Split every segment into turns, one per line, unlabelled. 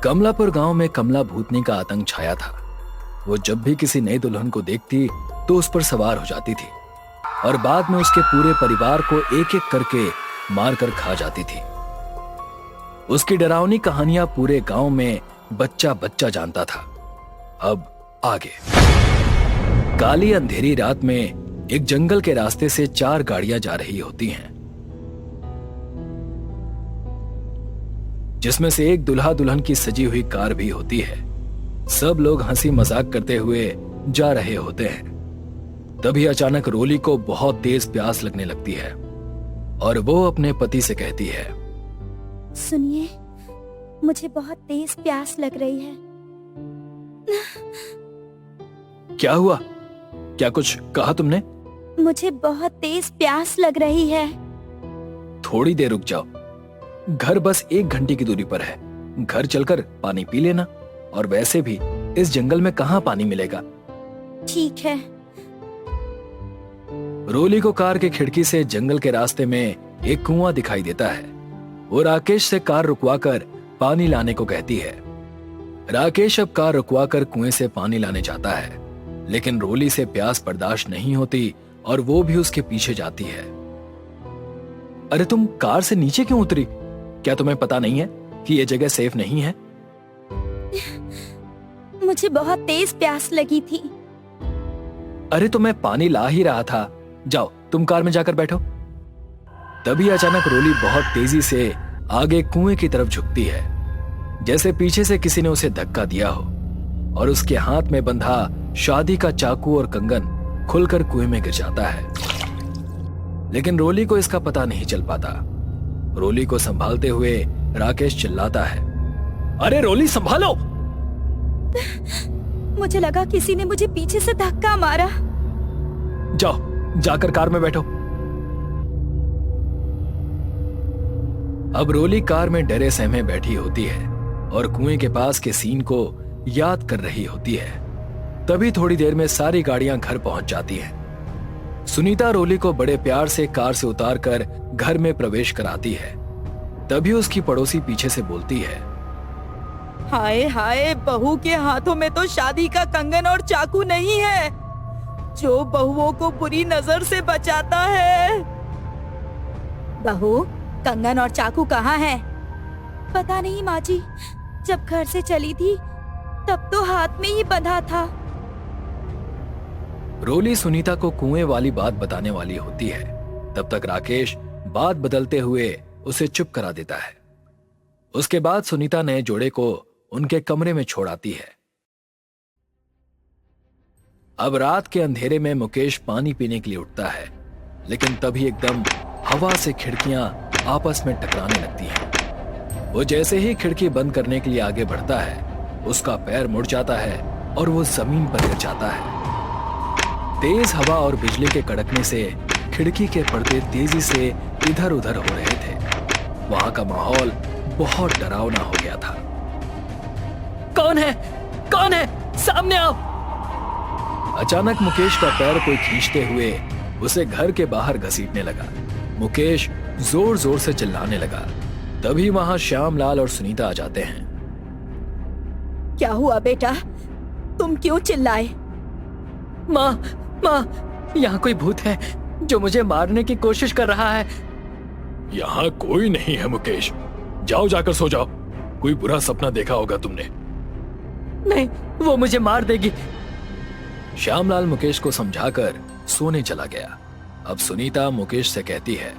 कमलापुर गांव में कमला भूतनी का आतंक छाया था। वो जब भी किसी नई दुल्हन को देखती तो उस पर सवार हो जाती थी और बाद में उसके पूरे परिवार को एक एक करके मारकर खा जाती थी। उसकी डरावनी कहानियां पूरे गांव में बच्चा बच्चा जानता था। अब आगे। काली अंधेरी रात में एक जंगल के रास्ते से 4 गाड़ियां जा रही होती हैं, जिसमें से एक दुल्हा दुल्हन की सजी हुई कार भी होती है। सब लोग हंसी मजाक करते हुए जा रहे होते हैं। तभी अचानक रोली को बहुत तेज प्यास लगने लगती है और वो अपने पति से कहती है,
सुनिए, मुझे बहुत तेज प्यास लग रही है।
क्या हुआ? क्या कुछ कहा तुमने?
मुझे बहुत तेज प्यास लग रही है।
थोड़ी देर रुक जाओ, घर बस 1 घंटे की दूरी पर है। घर चलकर पानी पी लेना, और वैसे भी इस जंगल में कहां पानी मिलेगा।
ठीक है।
रोली को कार की खिड़की से जंगल के रास्ते में एक कुआं दिखाई देता है। वो राकेश से कार रुकवाकर पानी लाने को कहती है। राकेश अब कार रुकवाकर कुएं से पानी लाने जाता है, लेकिन रोली से प्यास बर्दाश्त नहीं होती और वो भी उसके पीछे जाती है। अरे तुम कार से नीचे क्यों उतरी? क्या तुम्हें पता नहीं है कि यह जगह सेफ नहीं है?
मुझे बहुत तेज प्यास लगी थी।
अरे तो मैं पानी ला ही रहा था। जाओ तुम कार में जाकर बैठो। तभी अचानक रोली बहुत तेजी से आगे कुएं की तरफ झुकती है, जैसे पीछे से किसी ने उसे धक्का दिया हो, और उसके हाथ में बंधा शादी का चाकू और कंगन खुलकर कुएं में गिर जाता है। लेकिन रोली को इसका पता नहीं चल पाता। रोली को संभालते हुए राकेश चिल्लाता है, अरे रोली संभालो!
मुझे लगा किसी ने मुझे पीछे से धक्का मारा।
जाओ जाकर कार में बैठो। अब रोली कार में डरे सहमे बैठी होती है और कुएं के पास के सीन को याद कर रही होती है। तभी थोड़ी देर में सारी गाड़ियां घर पहुंच जाती हैं। सुनीता रोली को बड़े प्यार से कार से उतारकर घर में प्रवेश कराती है। तभी उसकी पड़ोसी पीछे से बोलती है,
हाय हाय, बहू के हाथों में तो शादी का कंगन और चाकू नहीं है, जो बहुओं को बुरी नजर से बचाता है।
बहू, कंगन और चाकू कहाँ है? पता नहीं माँ जी, जब घर से चली थी तब तो हाथ में ही बंधा था।
रोली सुनीता को कुएं वाली बात बताने वाली होती है। तब तक राकेश बात बदलते हुए उसे चुप करा देता है। उसके बाद सुनीता नए जोड़े को उनके कमरे में छोड़ आती है। अब रात के अंधेरे में मुकेश पानी पीने के लिए उठता है, लेकिन तभी एकदम हवा से खिड़कियां आपस में टकराने लगती हैं। वो जैसे ही खिड़की बंद करने के लिए आगे बढ़ता है, उसका पैर मुड़ जाता है और वो जमीन पर गिर जाता है। तेज हवा और बिजली के कड़कने से खिड़की के पर्दे तेजी से इधर उधर हो रहे थे। वहां का माहौल बहुत डरावना हो गया था। कौन है? कौन है? सामने आओ! अचानक मुकेश का पैर कोई खींचते हुए उसे घर के बाहर घसीटने लगा। मुकेश जोर जोर से चिल्लाने लगा। तभी वहां श्यामलाल और सुनीता आ जाते हैं।
क्या हुआ बेटा, तुम क्यों चिल्लाए?
माँ, माँ, यहाँ कोई भूत है जो मुझे मारने की कोशिश कर रहा है। यहाँ कोई नहीं है मुकेश, जाओ जाकर सो जाओ। कोई बुरा सपना देखा होगा तुमने। नहीं, वो मुझे मार देगी। श्यामलाल मुकेश को समझाकर सोने चला गया। अब सुनीता मुकेश से कहती है,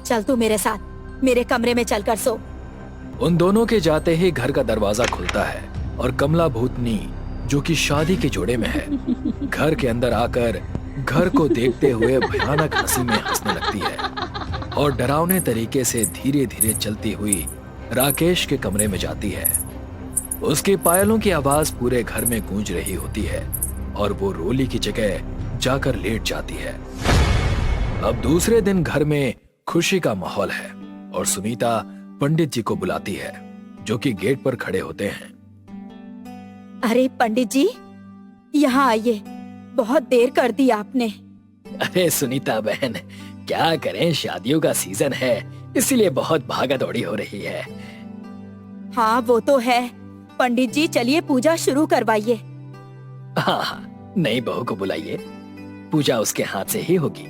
चल तू मेरे साथ, मेरे कमरे में चलकर सो।
उन दोनों के जाते ही घर का दरवाजा खुलता है और कमला भूतनी, जो कि शादी के जोड़े में है, घर के अंदर आकर घर को देखते हुए भयानक हंसी में हंसने लगती है और डरावने तरीके से धीरे धीरे चलती हुई राकेश के कमरे में जाती है। उसके पायलों की आवाज पूरे घर में गूंज रही होती है और वो रोली की जगह जाकर लेट जाती है। अब दूसरे दिन घर में खुशी का माहौल है और सुनीता पंडित जी को बुलाती है, जो कि गेट पर खड़े होते हैं।
अरे पंडित जी, यहाँ आइए, बहुत देर कर दी आपने।
अरे सुनीता बहन, क्या करें, शादियों का सीजन है, इसीलिए बहुत भागा दौड़ी हो रही है।
हाँ वो तो है। पंडित जी चलिए पूजा शुरू करवाइए।
हाँ हाँ, नई बहू को बुलाइए। पूजा उसके हाथ से ही होगी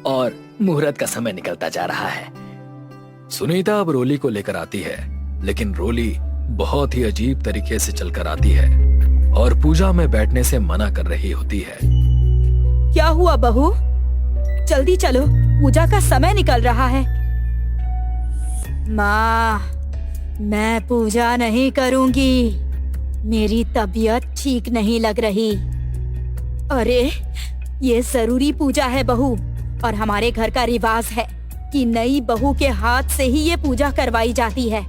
और मुहूर्त का समय निकलता जा रहा है। सुनीता अब रोली को लेकर आती है, लेकिन रोली बहुत ही अजीब तरीके से चलकर आती है और पूजा में बैठने से मना कर रही होती है।
क्या हुआ बहू? जल्दी चलो, पूजा का समय निकल रहा है। माँ, मैं पूजा नहीं करूंगी, मेरी तबीयत ठीक नहीं लग रही। अरे ये जरूरी पूजा है बहू, और हमारे घर का रिवाज है कि नई बहू के हाथ से ही ये पूजा करवाई जाती है।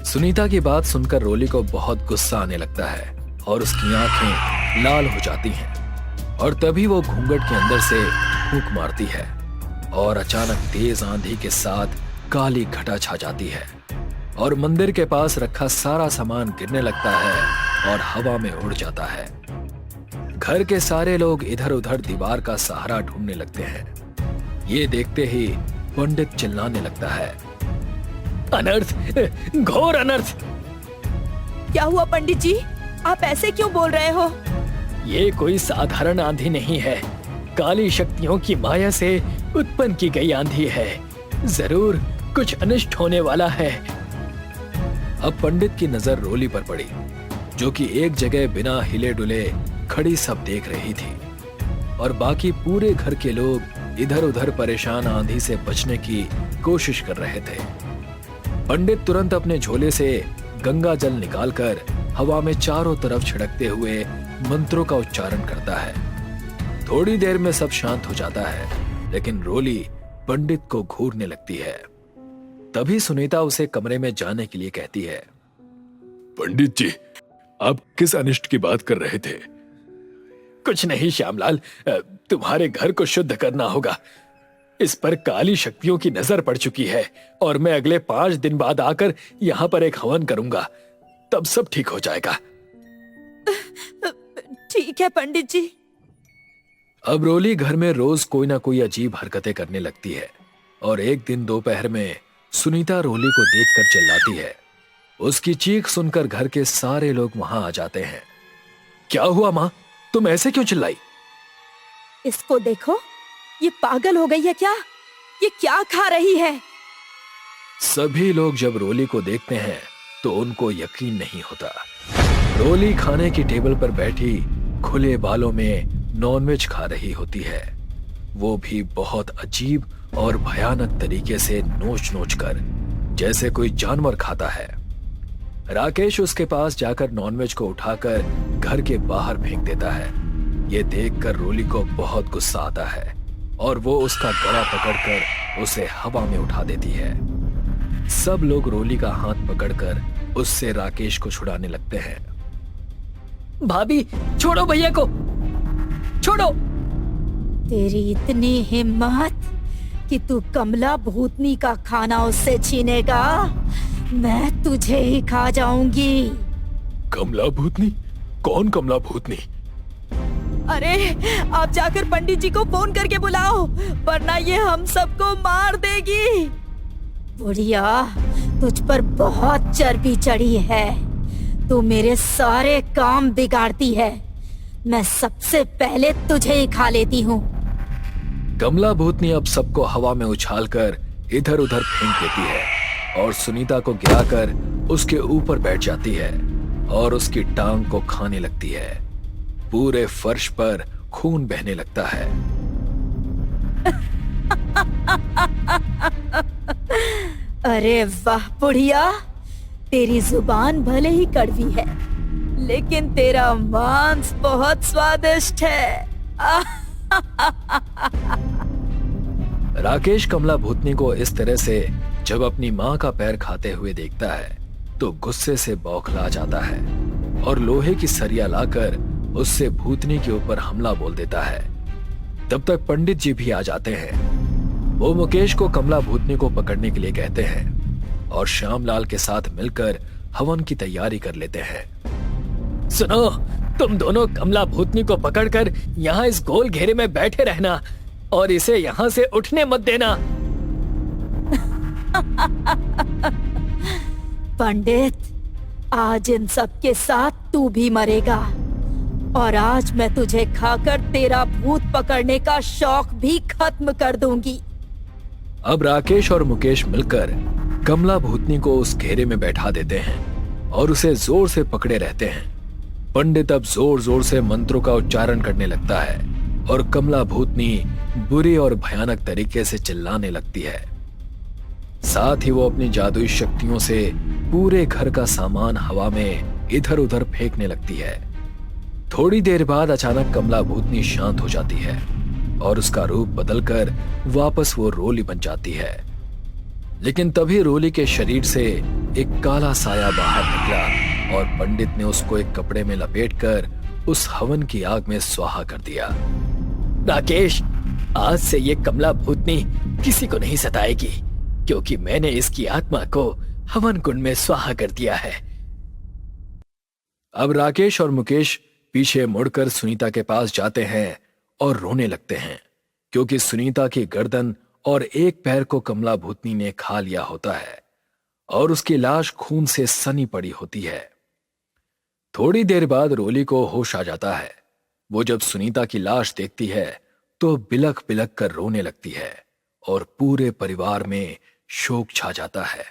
सुनीता की बात सुनकर रोली को बहुत गुस्सा आने लगता है और उसकी आंखें लाल हो जाती हैं। और तभी वो घूंघट के अंदर से फूंक मारती है और अचानक तेज आंधी के साथ काली घटा छा जाती है और मंदिर के पास रखा सारा सामान गिरने लगता है और हवा में उड़ जाता है। घर के सारे लोग इधर उधर दीवार का सहारा ढूंढने लगते हैं। ये देखते ही पंडित चिल्लाने लगता है, अनर्थ, घोर अनर्थ।
क्या हुआ पंडित जी, आप ऐसे क्यों बोल रहे हो?
ये कोई साधारण आंधी नहीं है, काली शक्तियों की माया से उत्पन्न की गई आंधी है। जरूर कुछ अनिष्ट होने वाला है। अब पंडित की नजर रोली पर पड़ी, जो कि एक जगह बिना हिले डुले खड़ी सब देख रही थी, और बाकी पूरे घर के लोग इधर उधर परेशान आंधी से बचने की कोशिश कर रहे थे। पंडित तुरंत अपने झोले से गंगा जल निकालकर हवा में चारों तरफ छिड़कते हुए मंत्रों का उच्चारण करता है। थोड़ी देर में सब शांत हो जाता है, लेकिन रोली पंडित को घूरने लगती है। तभी सुनीता उसे कमरे में जाने के लिए कहती है,
पंडित जी, आप किस अनिष्ट की बात कर रहे थे?
कुछ नहीं श्यामलाल, तुम्हारे घर को शुद्ध करना होगा। इस पर काली शक्तियों की नजर पड़ चुकी है और मैं अगले 5 दिन बाद आकर यहाँ पर एक हवन करूंगा, तब सब ठीक हो जाएगा।
ठीक है पंडित जी।
अब रोली घर में रोज कोई ना कोई अजीब हरकतें करने लगती है और एक दिन दोपहर में सुनीता रोली को देखकर चिल्लाती है। उसकी चीख सुनकर घर के सारे लोग वहां आ जाते हैं। क्या हुआ माँ, तुम ऐसे क्यों चिल्लाई?
इसको देखो, ये पागल हो गई है क्या? ये क्या खा रही है?
सभी लोग जब रोली को देखते हैं तो उनको यकीन नहीं होता। रोली खाने की टेबल पर बैठी खुले बालों में नॉनवेज खा रही होती है, वो भी बहुत अजीब और भयानक तरीके से नोच नोच कर, जैसे कोई जानवर खाता है। राकेश उसके पास जाकर नॉनवेज को उठाकर घर के बाहर फेंक देता है। ये देखकर रोली को बहुत गुस्सा आता है और वो उसका गला पकड़कर उसे हवा में उठा देती है। सब लोग रोली का हाथ पकड़कर उससे राकेश को छुड़ाने लगते हैं। भाभी, छोड़ो भैया को, छोड़ो।
तेरी इतनी हिम्मत कि तू कमला भूतनी का खाना उससे छीनेगा? मैं तुझे ही खा जाऊंगी।
कमला भूतनी? कौन कमला भूतनी?
अरे आप जाकर पंडित जी को फोन करके बुलाओ, वरना ये हम सबको मार देगी।
बुढ़िया, तुझ पर बहुत चर्बी चढ़ी है, तू मेरे सारे काम बिगाड़ती है। मैं सबसे पहले तुझे ही खा लेती हूँ।
कमला भूतनी अब सबको हवा में उछालकर इधर उधर फेंक देती है और सुनीता को गिराकर उसके ऊपर बैठ जाती है और उसकी टांग को खाने लगती है। पूरे फर्श पर खून बहने लगता है।
अरे वाह बुढ़िया, तेरी जुबान भले ही कड़वी है, लेकिन तेरा मांस बहुत स्वादिष्ट है।
राकेश कमला भूतनी को इस तरह से जब अपनी माँ का पैर खाते हुए देखता है तो गुस्से से बौखला जाता है और लोहे की सरिया लाकर उससे भूतनी के ऊपर हमला बोल देता है। तब तक पंडित जी भी आ जाते हैं। वो मुकेश को कमला भूतनी को पकड़ने के लिए कहते हैं और श्यामलाल के साथ मिलकर हवन की तैयारी कर लेते हैं। सुनो, तुम दोनों कमला भूतनी को पकड़कर यहाँ इस गोल घेरे में बैठे रहना और इसे यहाँ से उठने मत देना।
पंडित, आज इन सब के साथ तू भी मरेगा और आज मैं तुझे खाकर तेरा भूत पकड़ने का शौक भी खत्म कर दूंगी।
अब राकेश और मुकेश मिलकर कमला भूतनी को उस घेरे में बैठा देते हैं और उसे जोर से पकड़े रहते हैं। पंडित अब जोर जोर से मंत्रों का उच्चारण करने लगता है और कमला भूतनी बुरी और भयानक तरीके से चिल्लाने लगती है। साथ ही वो अपनी जादुई शक्तियों से पूरे घर का सामान हवा में इधर उधर फेंकने लगती है। थोड़ी देर बाद अचानक कमला भूतनी शांत हो जाती है और उसका रूप बदलकर वापस वो रोली बन जाती है। लेकिन तभी रोली के शरीर से एक काला साया बाहर निकला और पंडित ने उसको एक कपड़े में लपेटकर उस हवन की आग में स्वाहा कर दिया।
राकेश, आज से ये कमला भूतनी किसी को नहीं सताएगी क्योंकि मैंने इसकी आत्मा को हवन कुंड में स्वाहा कर दिया है।
अब राकेश और मुकेश पीछे मुड़कर सुनीता के पास जाते हैं और रोने लगते हैं क्योंकि सुनीता की गर्दन और एक पैर को कमला भूतनी ने खा लिया होता है और उसकी लाश खून से सनी पड़ी होती है। थोड़ी देर बाद रोली को होश आ जाता है। वो जब सुनीता की लाश देखती है तो बिलख बिलख कर रोने लगती है और पूरे परिवार में शोक छा जाता है।